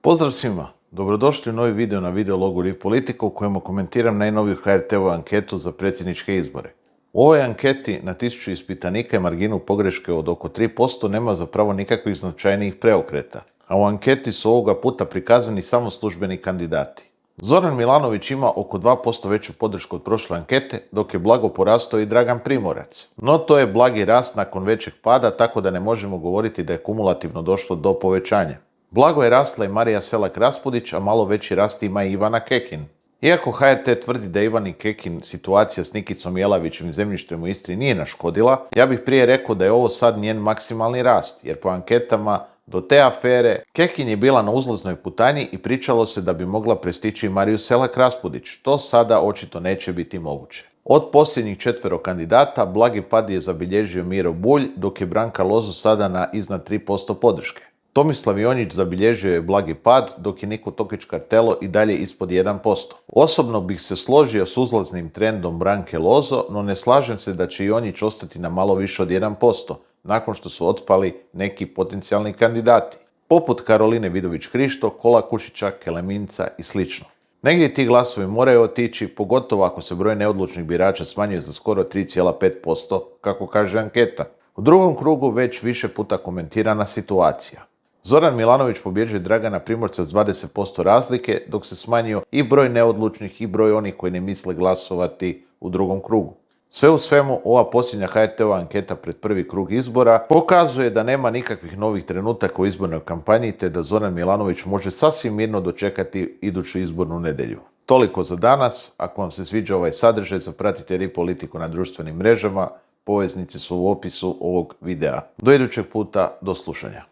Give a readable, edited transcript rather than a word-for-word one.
Pozdrav svima! Dobrodošli u novi video na videologu Liv Politika u kojemu komentiram najnoviju HRT-ovu anketu za predsjedničke izbore. U ovoj anketi na 1000 ispitanika i marginu pogreške od oko 3% nema zapravo nikakvih značajnijih preokreta, a u anketi su ovoga puta prikazani samo službeni kandidati. Zoran Milanović ima oko 2% veću podršku od prošle ankete, dok je blago porastao i Dragan Primorac. No to je blagi rast nakon većeg pada, tako da ne možemo govoriti da je kumulativno došlo do povećanja. Blago je rasla i Marija Selak-Raspudić, a malo veći rast ima i Ivana Kekin. Iako HRT tvrdi da Ivani Kekin situacija s Nikicom Jelavićevim zemljištem u Istri nije naškodila, ja bih prije rekao da je ovo sad njen maksimalni rast, jer po anketama do te afere Kekin je bila na uzlaznoj putanji i pričalo se da bi mogla prestići Mariju Selak-Raspudić. To sada očito neće biti moguće. Od posljednjih 4 kandidata blagi pad je zabilježio Miro Bulj, dok je Branka Lozo sada na iznad 3% podrške. Tomislav Jonjić zabilježio je blagi pad, dok je Niko Tokić-Kartelo i dalje ispod 1%. Osobno bih se složio s uzlaznim trendom Branke Lozo, no ne slažem se da će Jonjić ostati na malo više od 1%, nakon što su otpali neki potencijalni kandidati, poput Karoline Vidović-Krišto, Kolakušića, Keleminca i sl. Negdje ti glasovi moraju otići, pogotovo ako se broj neodlučnih birača smanjuje za skoro 3,5%, kako kaže anketa. U drugom krugu već više puta komentirana situacija. Zoran Milanović pobjeđuje Dragana Primorca s 20% razlike, dok se smanjio i broj neodlučnih i broj onih koji ne misle glasovati u drugom krugu. Sve u svemu, ova posljednja HRT-ova anketa pred prvi krug izbora pokazuje da nema nikakvih novih trenutaka u izbornoj kampanji, te da Zoran Milanović može sasvim mirno dočekati iduću izbornu nedjelju. Toliko za danas. Ako vam se sviđa ovaj sadržaj, zapratite Liv Politiku na društvenim mrežama. Poveznice su u opisu ovog videa. Do idućeg puta, do slušanja.